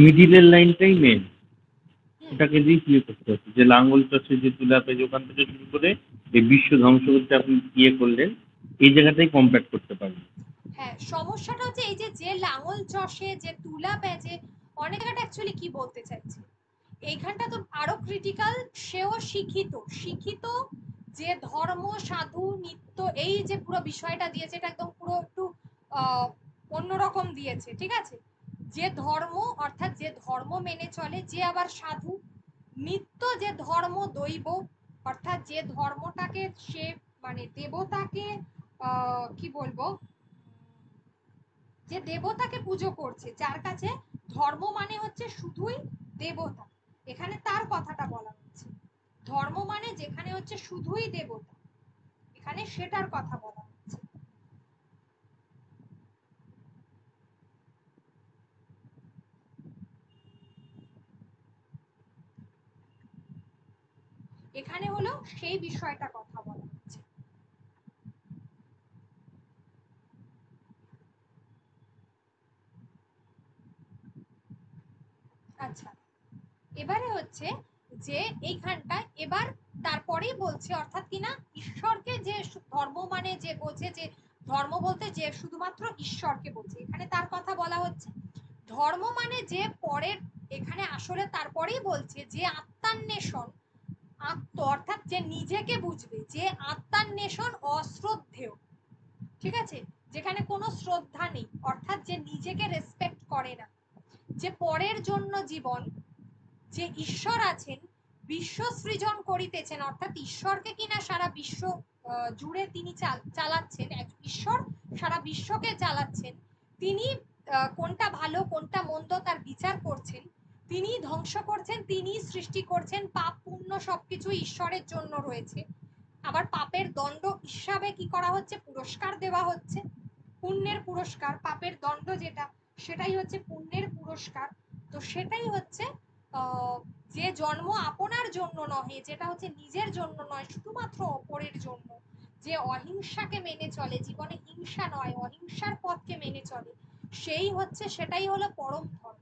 মিডিলের লাইনটাই মেন, এটাকে দিয়ে ক্লিয়ার করতে হচ্ছে যে লাঙ্গল চষে যে তুলা পেজ, ওখান থেকে শুরু করে এই বিশ্ব ধ্বংস করতে আপনি ইয়ে করলেন, এই জায়গাটাই কম্প্যাক্ট করতে পারবেন। হ্যাঁ, সমস্যাটা হচ্ছে এই যে যে লাঙল চষে যে তুলা পেঁচে, অনেক জায়গাটা অ্যাকচুয়ালি কি বলতে চাইছে এইখানটা তো আরো ক্রিটিক্যাল, সেও শিক্ষিত, শিক্ষিত যে ধর্ম সাধু নিত্য, এই যে পুরো বিষয়টা দিয়েছে এটা একদম পুরো একটু অন্যরকম দিয়েছে, ঠিক আছে? যে ধর্ম, অর্থাৎ যে ধর্ম মেনে চলে, যে আবার সাধু, নিত্য যে ধর্ম দৈব, অর্থাৎ যে ধর্মটাকে সে মানে দেবতাকে কি বলবো, যে দেবতাকে পুজো করছে, যার কাছে ধর্ম মানে হচ্ছে শুধুই দেবতা, এখানে তার কথাটা বলা হচ্ছে, ধর্ম মানে যেখানে হচ্ছে শুধুই দেবতা, এখানে সেটার কথা বলা হচ্ছে। এখানে হলো সেই বিষয়টা কথা বলা হচ্ছে। আচ্ছা, এবারে হচ্ছে যে এইখানটা এবার তারপরেই বলছে, অর্থাৎ কিনা ঈশ্বরকে যে ধর্ম মানে যে বোঝে, যে ধর্ম বলতে যে শুধুমাত্র ঈশ্বরকে বোঝে, এখানে তার কথা বলা হচ্ছে। ধর্ম মানে যে পরের, এখানে আসলে তারপরেই বলছে যে আত্মান্বেষণ, আত্ম অর্থাৎ যে নিজেকে বুঝবে, যে আত্মান্বেষণ অশ্রদ্ধেয়, ঠিক আছে, যেখানে কোনো শ্রদ্ধা নেই, অর্থাৎ যে নিজেকে রেসপেক্ট করে না, যে পরের জন্য জীবন, যে ঈশ্বর আছেন, বিশ্ব সৃজন করিতেছেন, অর্থাৎ ঈশ্বরকে কিনা সারা বিশ্ব জুড়ে তিনি চালাচ্ছেন, ঈশ্বর সারা বিশ্বকে চালাচ্ছেন, তিনি কোনটা ভালো কোনটা মন্দ তার বিচার করছেন, তিনি ধ্বংস করছেন, তিনি সৃষ্টি করছেন, পাপ পুণ্য সবকিছু ঈশ্বরের জন্য রয়েছে, আবার পাপের দণ্ড হিসাবে কি করা হচ্ছে, পুরস্কার দেওয়া হচ্ছে, পুণ্যের পুরস্কার, পাপের দণ্ড যেটা, সেটাই হচ্ছে পুণ্যের পুরস্কার। তো সেটাই হচ্ছে যে জন্ম আপনার জন্য নহে, যেটা হচ্ছে নিজের জন্য নয়, শুধুমাত্র অপরের জন্য, যে অহিংসাকে মেনে চলে, জীবনে হিংসা নয় অহিংসার পথকে মেনে চলে, সেই হচ্ছে, সেটাই হলো পরম ধর্ম।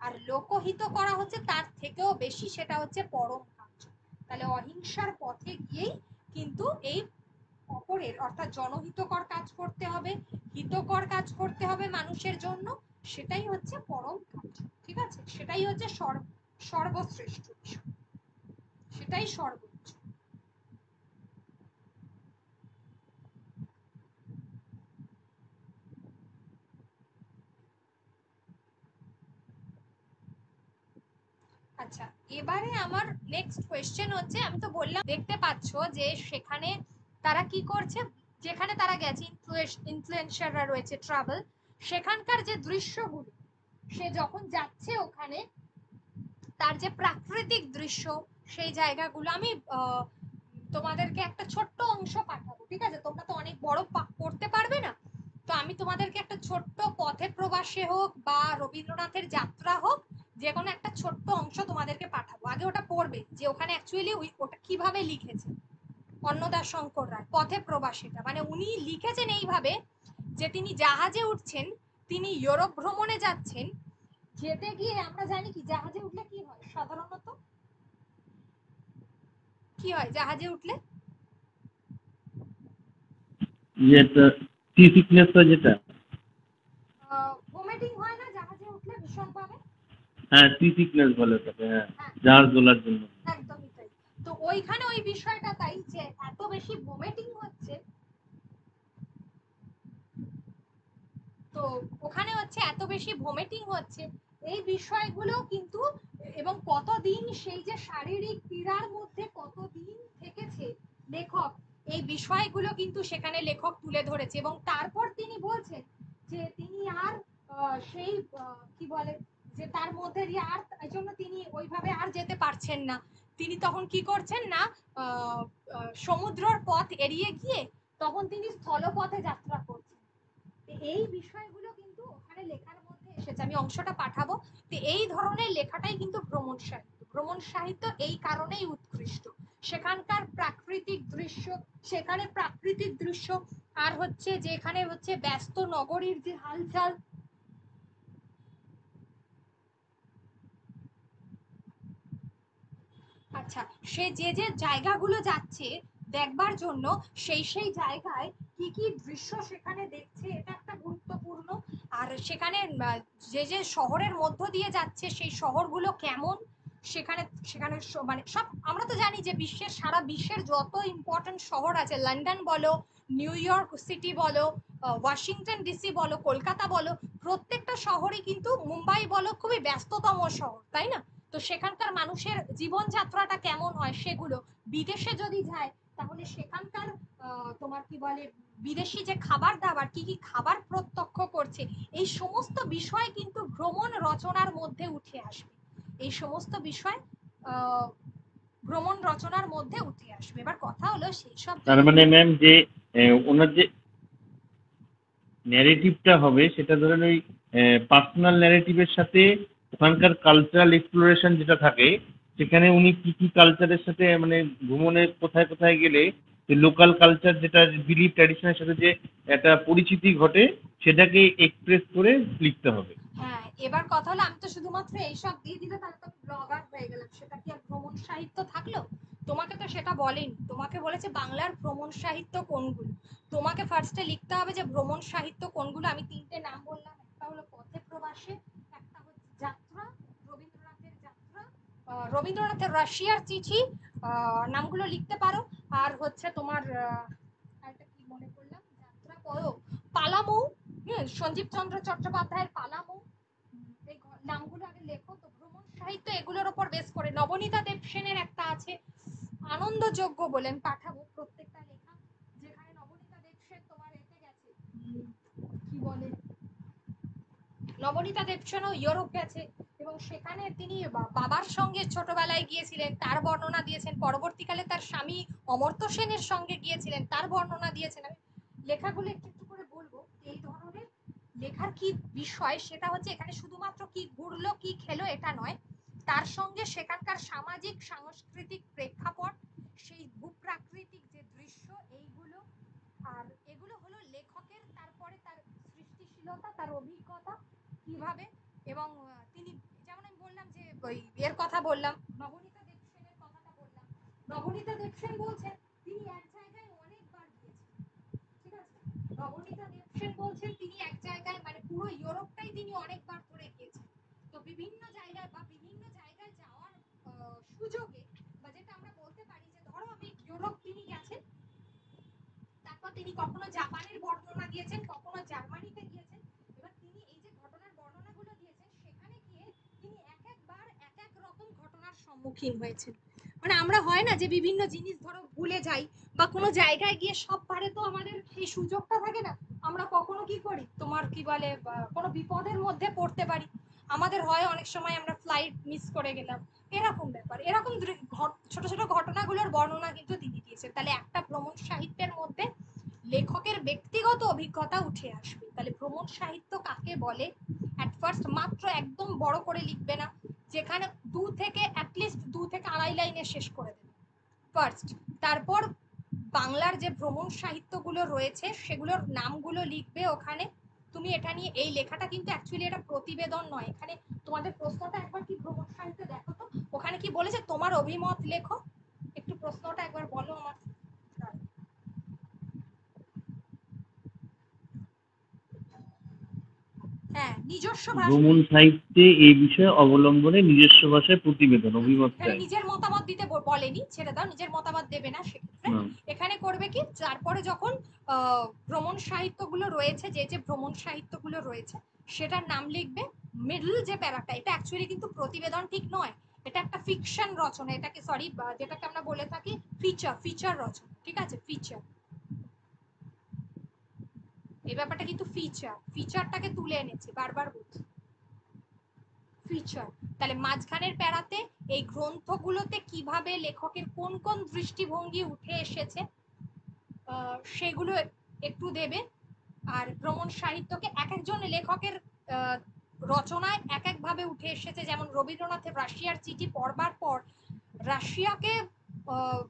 আর লোকহিত করা হচ্ছে তার থেকেও বেশি, সেটা হচ্ছে পরম কার্য। তাহলে অহিংসার পথে গিয়েই কিন্তু এই অপরের, অর্থাৎ জনহিতকর কাজ করতে হবে, হিতকর কাজ করতে হবে মানুষের জন্য, সেটাই হচ্ছে পরম কাজ, ঠিক আছে? সেটাই হচ্ছে সর্বশ্রেষ্ঠ বিষয়, সেটাই সর্বোচ্চ। আচ্ছা, এবারে আমার নেক্সট কোয়েশ্চেন হচ্ছে, আমি তো বললাম দেখতে পাচ্ছ যে সেখানে তারা কি করছে, যেখানে তারা গেছে, ইনফ্লুয়েন্সাররা রয়েছে, ট্রাভেল, সেখানকার যে দৃশ্যগুলো, সে যখন যাচ্ছে ওখানে তার যে প্রাকৃতিক দৃশ্য, সেই জায়গাগুলো আমি তোমাদেরকে একটা ছোট্ট অংশ পাঠাবো, ঠিক আছে? তোমরা তো অনেক বড় পড়তে পারবে না, তো আমি তোমাদেরকে একটা ছোট্ট পথে প্রবাসে হোক বা রবীন্দ্রনাথের যাত্রা হোক, যে কোনো একটা ছোট্ট অংশ তোমাদেরকে পাঠাবো। আগে ওটা পড়বে যে ওখানে অ্যাকচুয়ালি ওটা কিভাবে লিখেছে অন্নদা শঙ্কর রায়, পথে প্রবাসীটা। মানে উনি লিখেছেন এইভাবে যে তিনি জাহাজে উঠছেন, তিনি ইউরোপ ভ্রমণে যাচ্ছেন, যেতে গিয়ে আমরা জানি কি জাহাজে উঠলে কি হয় সাধারণত, কি হয় জাহাজে উঠলে? যেটা সি সিকনেস হয় যেটা, ভমিটিং হয় না জাহাজে উঠলে ভীষণ ভাবে? হ্যাঁ সি সিকনেস বলে ওটাকে, হ্যাঁ, হ্যাঁ, জাহাজ দোলার জন্য। একদমই তাই। তো ওইখানে ওই বিষয়টা তাই যে এত বেশি ভমিটিং হচ্ছে, তো ওখানে হচ্ছে এত বেশি ভমিটিং হচ্ছে, এই বিষয়গুলো কিন্তু, এবং কতদিন সেই যে শারীরিক পীড়ার মধ্যে কতদিন থেকেছে লেখক, এই বিষয়গুলো কিন্তু সেখানে লেখক তুলে ধরেছে। এবং তারপর তিনি বলছেন যে তিনি আর সেই কি বলে যে তার মধ্যে দিয়ে আর এই জন্য তিনি ওইভাবে আর যেতে পারছেন না। তিনি তখন কি করছেন না, সমুদ্রের পথ এড়িয়ে গিয়ে তখন তিনি স্থলপথে যাত্রা করছেন। এই বিষয়গুলো কিন্তু ওখানে লেখার মধ্যে এসেছে, আমি অংশটা পাঠাবো। তো এই ধরনের লেখাটাই কিন্তু ভ্রমণ সাহিত্য। ভ্রমণ সাহিত্য এই কারণেই উৎকৃষ্ট, সেখানকার প্রাকৃতিক দৃশ্য, সেখানে প্রাকৃতিক দৃশ্য, আর হচ্ছে যেখানে হচ্ছে ব্যস্ত নগরীর যে হালচাল। আচ্ছা, সে যে যে জায়গাগুলো যাচ্ছে দেখবার জন্য, সেই সেই জায়গায় কি কি দৃশ্য সেখানে দেখছে, এটা একটা গুরুত্বপূর্ণ। আর সেখানে যে যে শহরের মধ্য দিয়ে যাচ্ছে সেই শহরগুলো কেমন, সেখানে সেখানে মানে সব আমরা তো জানি যে বিশ্বের, সারা বিশ্বের যত ইম্পর্টেন্ট শহর আছে, লন্ডন বলো, নিউ ইয়র্ক সিটি বলো, ওয়াশিংটন ডিসি বলো, কলকাতা বলো, প্রত্যেকটা শহরই কিন্তু, মুম্বাই বলো, খুবই ব্যস্ততম শহর, তাই না? তো সেখানকার মানুষের জীবনযাত্রাটা কেমন হয় সেগুলো, বিদেশে যদি যায় তাহলে সেখানকার তোমার কি বলে বিদেশি যে খাবার দাবার, কি কি খাবার প্রত্যক্ষ করছে, এই সমস্ত বিষয় কিন্তু ভ্রমণ রচনার মধ্যে উঠে আসবে। এই সমস্ত বিষয় ভ্রমণ রচনার মধ্যে উঠে আসবে। এবার কথা হলো সেই সব তার মানে ম্যাম যে ওনার যে ন্যারেটিভটা হবে সেটা ধরেন ওই পার্সোনাল ন্যারেটিভের সাথে ওখানকার কালচারাল এক্সপ্লোরেশন যেটা থাকে, সেখানে উনি কি কি কালচারের সাথে মানে ভ্রমণে কোথায় কোথায় গেলে লোকাল কালচার যেটা বিলিভ ট্র্যাডিশনের সাথে যে একটা পরিচিতি ঘটে, সেটাকে এক্সপ্রেস করে লিখতে হবে। হ্যাঁ, এবার কথা হলো আমি তো শুধুমাত্র এইসব দিয়ে দিলে তাহলে তো ব্লগার হয়ে গেলাম, সেটা কি আর ভ্রমণ সাহিত্য থাকলো? তোমাকে তো সেটা বলেনি, তোমাকে বলেছে বাংলার ভ্রমণ সাহিত্য কোনগুলো। তোমাকে ফার্স্টে লিখতে হবে যে ভ্রমণ সাহিত্য কোনগুলো। আমি তিনটে নাম বললাম, একটা হলো পথে প্রবাসে, একটা হচ্ছে যাত্রা, রবীন্দ্রনাথের যাত্রা, রবীন্দ্রনাথের রাশিয়ার চিঠি, নামগুলো লিখতে পারো। আর হচ্ছে তোমার একটা কি মনে করলাম, যাত্রা পড়ো, পালামৌ, সঞ্জীব চন্দ্র চট্টোপাধ্যায়ের পালামৌ, এই নামগুলো আগে লেখো। তো ভ্রমণ সাহিত্য এগুলোর উপর বেস করে। নবনীতা দেবসেনের একটা আছে আনন্দযোগ্য বলেন, পাঠাবো প্রত্যেকটা লেখা, যেখানে নবনীতা দেবসেন তোমার এতে গেছে, কি বলে, নবনীতা দেবসেনও ইউরোপ গেছে, এবং সেখানে তিনি বাবার সঙ্গে ছোটবেলায় গিয়েছিলেন, তার বর্ণনা দিয়েছেন। পরবর্তীকালে তার স্বামী অমর্ত্য সেনের সঙ্গে গিয়েছিলেন, তার বর্ণনা দিয়েছেন। আমি লেখাগুলো একটু একটু করে বলবো। এই ধরনের লেখার কি বিষয়, সেটা হচ্ছে এখানে শুধুমাত্র কি ঘুরলো কি খেলো এটা নয়, তার সঙ্গে সেখানকার সামাজিক সাংস্কৃতিক প্রেক্ষাপট, সেই ভূপ্রাকৃতিক যে দৃশ্য, এইগুলো। আর এগুলো হলো লেখকের, তারপরে তার সৃষ্টিশীলতা, তার অভিজ্ঞতা কিভাবে। এবং তিনি, যেমন আমি বললাম যে ওই এর কথা বললাম, নবনীতা দেবসেনের কথাটা বললাম। নবনীতা দেবসেন বলছেন তিনি এক জায়গায় অনেকবার গিয়েছেন, ঠিক আছে? নবনীতা দেবসেন বলছেন তিনি এক জায়গায়, মানে পুরো ইউরোপটাই তিনি অনেকবার ধরে গিয়েছেন। তো বিভিন্ন জায়গায় বা বিভিন্ন জায়গায় যাওয়ার সুযোগে, বা যেটা আমরা বলতে পারি যে ধরো আমি ইউরোপ তিনি গেছেন, তারপর তিনি কখনো জাপানের বর্ণনা দিয়েছেন, কখনো জার্মানিতে গিয়েছেন। এবার তিনি এই যে ঘটনার বর্ণনাগুলো দিয়েছেন, সেখানে গিয়ে তিনি এক একবার এক এক রকম ঘটনার সম্মুখীন হয়েছেন। মানে আমরা হয় না যে বিভিন্ন জিনিস ধরো ভুলে যাই, বা কোনো জায়গায় গিয়ে সববারে তো আমাদের সেই সুযোগটা থাকে না। আমরা কখনো কি করি তোমার কি বলে কোনো বিপদের মধ্যে পড়তে পারি, আমাদের হয় অনেক সময় আমরা ফ্লাইট মিস করে গেলাম, এরকম ব্যাপার, এরকম ছোট ছোট ঘটনাগুলোর বর্ণনা কিন্তু তিনি দিয়েছেন। তাহলে একটা ভ্রমণ সাহিত্যের মধ্যে লেখকের ব্যক্তিগত অভিজ্ঞতা উঠে আসবে। তাহলে ভ্রমণ সাহিত্য কাকে বলে? অ্যাট ফার্স্ট মাত্র একদম বড় করে লিখবে না, যেখানে অ্যাটলিস্ট 2 থেকে 2.5 লাইনে শেষ করে দেবে ফার্স্ট। তারপর বাংলার যে ভ্রমণ সাহিত্যগুলো রয়েছে সেগুলোর নামগুলো লিখবে ওখানে। তুমি এটা নিয়ে, এই লেখাটা কিন্তু অ্যাকচুয়ালি এটা প্রতিবেদন নয়, এখানে তোমাদের প্রশ্নটা একবার কি ভ্রমণ সাহিত্য দেখো তো, ওখানে কি বলেছে তোমার অভিমত লেখো, একটু প্রশ্নটা একবার বলো আমার। হ্যাঁ, নিজস্ব ভাষা, ভ্রমণ সাহিত্যে এই বিষয়ে অবলম্বনে নিজস্ব ভাষায় প্রতিবেদন অভিমত এখানে চাই। নিজের মতামত দিতে বলেনি, ছেড়ে দাও, নিজের মতামত দেবে না সেক্ষেত্রে। এখানে করবে কি, তারপরে যখন ভ্রমণ সাহিত্যগুলো রয়েছে, যে যে ভ্রমণ সাহিত্যগুলো রয়েছে সেটার নাম লিখবে। মিডল যে প্যারাটা, এটা অ্যাকচুয়ালি কিন্তু প্রতিবেদন ঠিক নয়, এটা একটা ফিকশন রচনা, এটাকে সরি যেটাকে আমরা বলে থাকি ফিচার রচনা, ঠিক আছে, ফিচার, এই ব্যাপারটা কিন্তু ফিচারটাকে তুলে এনেছে, বারবার বলছি ফিচার। তাহলে মাঝখানের প্যারাতে এই গ্রন্থগুলোতে কিভাবে লেখকের কোন কোন দৃষ্টিভঙ্গি উঠে এসেছে সেগুলো একটু দেবে। আর ভ্রমণ সাহিত্যকে এক একজন লেখকের রচনায় এক একভাবে উঠে এসেছে, যেমন রবীন্দ্রনাথের রাশিয়ার চিঠি পড়বার পর রাশিয়াকে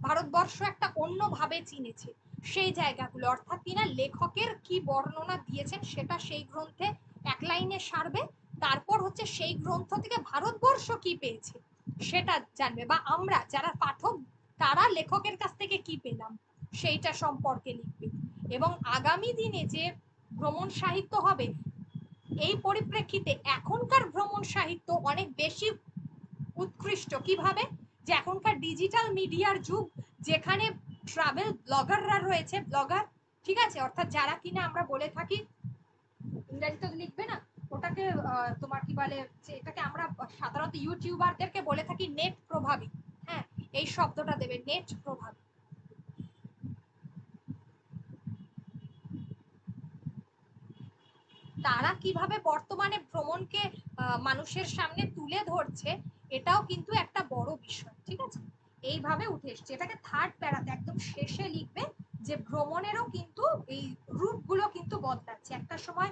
ভারতবর্ষ একটা অন্যভাবে চিনেছে, সেই জায়গাগুলো অর্থাৎ কিনা লেখকের কি বর্ণনা দিয়েছেন সেটা সেই গ্রন্থে এক লাইনে সারবে। তারপর হচ্ছে সেই গ্রন্থ থেকে ভারতবর্ষ কি পেয়েছে সেটা জানবে, বা আমরা যারা পাঠক তারা লেখকের কাছ থেকে কি পেলাম সেইটা সম্পর্কে লিখবে। এবং আগামী দিনে যে ভ্রমণ সাহিত্য হবে এই পরিপ্রেক্ষিতে এখনকার ভ্রমণ সাহিত্য অনেক বেশি উৎকৃষ্ট, কিভাবে, যে এখনকার ডিজিটাল মিডিয়ার যুগ, যেখানে ট্রাভেল ব্লগাররা রয়েছে, ব্লগার, ঠিক আছে, অর্থাৎ যারা কিনা আমরা বলে থাকি, ইংরেজিতে লিখবে না ওটাকে, তোমার কি বলে, যে এটাকে আমরা সাধারণত ইউটিউবারদেরকে বলে থাকি নেট প্রভাবী, হ্যাঁ, এই শব্দটা দেবে, নেট প্রভাবী। তারা কিভাবে বর্তমানে ভ্রমণকে মানুষের সামনে তুলে ধরছে, এটাও কিন্তু একটা বড় বিষয়, ঠিক আছে, এইভাবে উঠে এসছে। এটাকে থার্ড প্যারাতে একদম শেষে লিখবে যে ভ্রমণেরও কিন্তু এই রূপগুলো কিন্তু বদলাচ্ছে, একটা সময়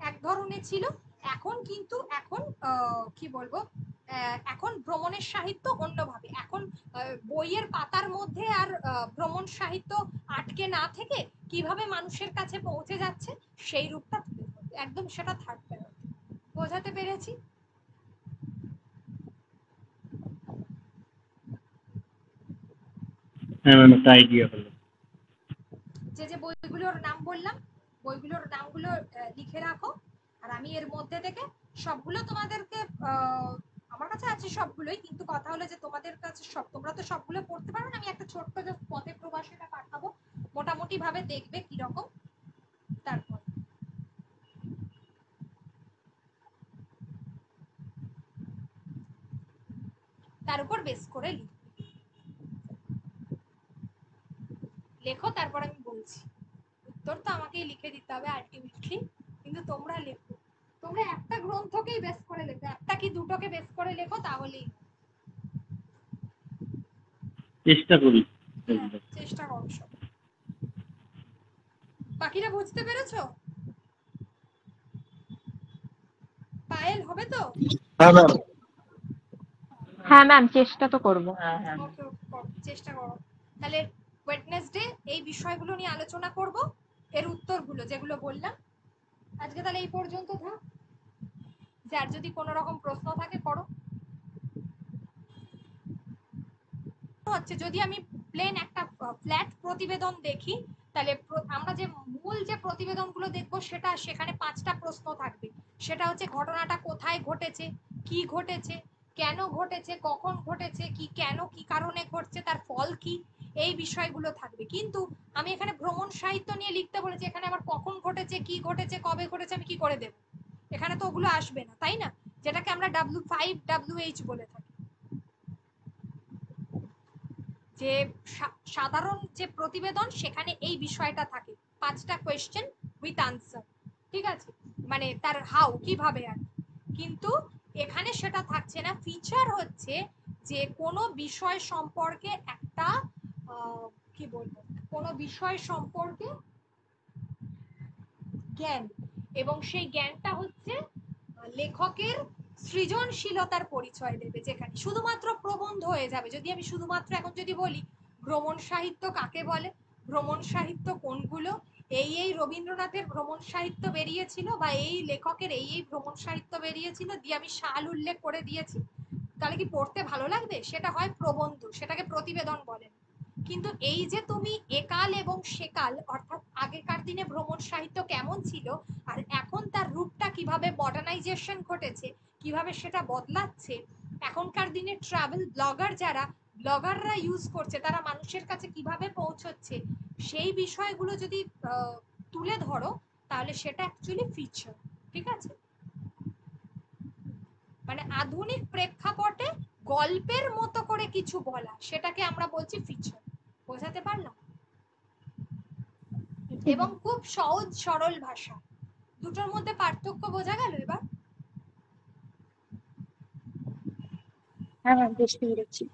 এক ধরনের ছিল, এখন কিন্তু এখন কি বলবো, এখন ভ্রমণের সাহিত্য অন্যভাবে, এখন বইয়ের পাতার মধ্যে আর ভ্রমণ সাহিত্য আটকে না থেকে কিভাবে মানুষের কাছে পৌঁছে যাচ্ছে সেই রূপটা তুলে ধরবে, একদম সেটা থার্ড প্যারা। বোঝাতে পেরেছি? হ্যাঁ ম্যাম, একটা আইডিয়া হলো। যে যে বইগুলোর নাম বললাম বইগুলোর নামগুলো লিখে রাখো, আর আমি এর মধ্যে থেকে সবগুলো তোমাদেরকে, আমার কাছে আছে সবগুলোই, কিন্তু কথা হলো যে তোমাদের কাছে সব, তোমরা তো সবগুলো পড়তে পারো না, আমি একটা ছোট্ট যে পথে প্রবাসীটা পাঠাবো, মোটামুটি ভাবে দেখবে কিরকম, তারপর তার উপর বেস করে লেখো, তারপর আমি বলছি। উত্তর তো আমাকেই লিখে দিতে হবে আলটিমেটলি, কিন্তু তোমরা লেখো, তোমরা একটা গ্রন্থকেই বেস করে লেখো, একটা কি দুটোকে বেস করে লেখো, তাহলেই চেষ্টা করি। চেষ্টা করো সব। বাকিরা বুঝতে পেরেছো? পায়েল, হবে তো? হ্যাঁ ম্যাম। হ্যাঁ ম্যাম, চেষ্টা তো করবো। ওকে ওকে, চেষ্টা করো। তাহলে ওয়েডনেসডে এই বিষয়গুলো নিয়ে আলোচনা করব, এর উত্তরগুলো যেগুলো বললাম। আজকে তাহলে এই পর্যন্ত থাক, যার যদি কোনো রকম প্রশ্ন থাকে করো। হচ্ছে যদি আমি প্লেন একটা ফ্ল্যাট প্রতিবেদন দেখি, তাহলে আমরা যে মূল যে প্রতিবেদনগুলো দেখব সেটা, সেখানে 5টা প্রশ্ন থাকবে। সেটা হচ্ছে ঘটনাটা কোথায় ঘটেছে, কি ঘটেছে, কেন ঘটেছে, কখন ঘটেছে, কি কেন কি কারণে ঘটছে, তার ফল কি, এই বিষয়গুলো থাকবে। কিন্তু আমি এখানে ভ্রমণ সাহিত্য নিয়ে লিখতে বলেছি, এখানে আবার কখন ঘটেছে, কি ঘটেছে, কবে ঘটেছে আমি কি করে দেব, এখানে তো ওগুলো আসবে না, তাই না, যেটাকে আমরা WH বলে থাকি, যে সাধারণ যে প্রতিবেদন সেখানে এই বিষয়টা থাকে, 5টা কোয়েশ্চেন উইথ আনসার, ঠিক আছে, মানে তার হাউ কিভাবে আর, কিন্তু এখানে সেটা থাকছে না। ফিচার হচ্ছে যে কোনো বিষয় সম্পর্কে একটা কি বলবো, কোনো বিষয় সম্পর্কে জ্ঞান, এবং সেই জ্ঞানটা হচ্ছে লেখকের সৃজনশীলতার পরিচয় দেবে। যেখানে শুধুমাত্র প্রবন্ধ হয়ে যাবে, যদি আমি শুধুমাত্র এখন যদি বলি ভ্রমণ সাহিত্য কাকে বলে, ভ্রমণ সাহিত্য কোনগুলো, এই রবীন্দ্রনাথের ভ্রমণ সাহিত্য বেরিয়েছিল বা এই লেখকের এই ভ্রমণ সাহিত্য বেরিয়েছিল দিয়ে আমি সাল উল্লেখ করে দিয়েছি, তাহলে কি পড়তে ভালো লাগবে? সেটা হয় প্রবন্ধ, সেটাকে প্রতিবেদন বলেন। কিন্তু এই যে তুমি একাল এবং সেকাল, অর্থাৎ আগেকার দিনে ভ্রমণ সাহিত্য কেমন ছিল আর এখন তার রূপটা কিভাবে মডার্নাইজেশন ঘটেছে, কিভাবে সেটা বদলাচ্ছে, এখনকার দিনে ট্রাভেল ব্লগার যারা ব্লগাররা ইউজ করছে তারা মানুষের কাছে কিভাবে পৌঁছচ্ছে, সেই বিষয়গুলো যদি তুলে ধরো তাহলে সেটা অ্যাকচুয়ালি ফিচার, ঠিক আছে। মানে আধুনিক প্রেক্ষাপটে গল্পের মতো করে কিছু বলা, সেটাকে আমরা বলছি ফিচার। বোঝাতে পারলাম? এবং খুব সহজ সরল ভাষা, দুটোর মধ্যে পার্থক্য বোঝা গেল এবার? হ্যাঁ ম্যাম, বুঝতে পেরেছি।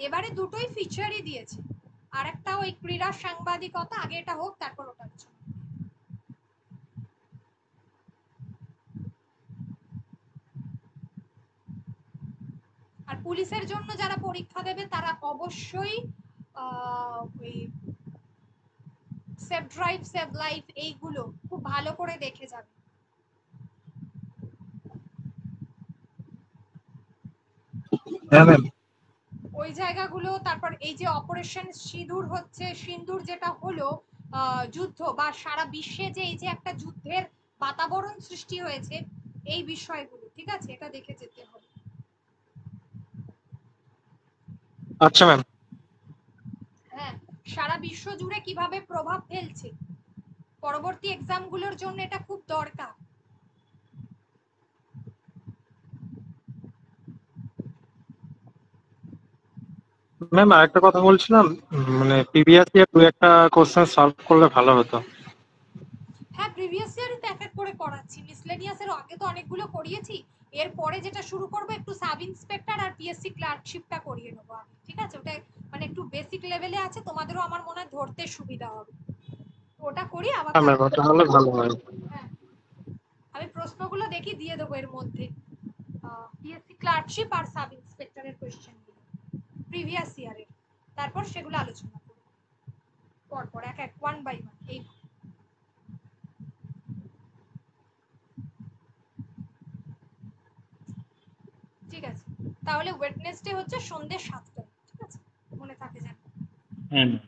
এবারে দুটোই ফিচারই দিয়েছে, আর একটা ওই ক্রীড়া সাংবাদিকতা, আগে এটা হোক তারপর ওটা আলোচনা। আর পুলিশের জন্য যারা পরীক্ষা দেবে তারা অবশ্যই ওই সেভ ড্রাইভ সেভ লাইফ এইগুলো খুব ভালো করে দেখে যাবে। হ্যাঁ ম্যাম। ওই জায়গাগুলো, তারপর এই যে অপারেশন সিঁদুর হচ্ছে, সিন্দুর যেটা হলো যুদ্ধ বা সারা বিশ্বে যে এই যে একটা যুদ্ধের বাতাবরণ সৃষ্টি হয়েছে, এই বিষয়গুলো, ঠিক আছে, এটা দেখে যেতে হবে। আচ্ছা ম্যাম। হ্যাঁ, সারা বিশ্ব জুড়ে কিভাবে প্রভাব ফেলছে, পরবর্তী এক্সামগুলোর জন্য এটা খুব দরকার। ম্যাম আরেকটা কথা বলছিলাম, মানে প্রিভিয়াস ইয়ার দু একটা কোশ্চেন সলভ করলে ভালো হতো। হ্যাঁ, প্রিভিয়াস ইয়ারই তো এক এক করে করাচ্ছি, মিসলেনিয়াসের আগে তো অনেকগুলো করিয়েছি, এরপরে যেটা শুরু করবো একটু সাব ইন্সপেক্টর আর পিএসসি ক্লার্কশিপটা করিয়ে নেবো আমি, ঠিক আছে, ওটা মানে একটু বেসিক লেভেলে আছে, তোমাদেরও আমার মনে হয় ধরতে সুবিধা হবে, ওটা করি আবার। হ্যাঁ ম্যাম, তাহলে ভালো হয়। হ্যাঁ, আমি প্রশ্নগুলো দেখি দিয়ে দেবো এর মধ্যে, পিএসসি ক্লার্কশিপ আর সাব ইন্সপেক্টরের কোশ্চেনগুলো প্রিভিয়াস ইয়ারের, তারপর সেগুলো আলোচনা করব পরপর এক এক ওয়ান বাই ওয়ান। এই ঠিক আছে, তাহলে ওয়েডনেসডে হচ্ছে সন্ধ্যে 7টায়, ঠিক আছে, মনে থাকে যেন। হ্যাঁ ম্যাম।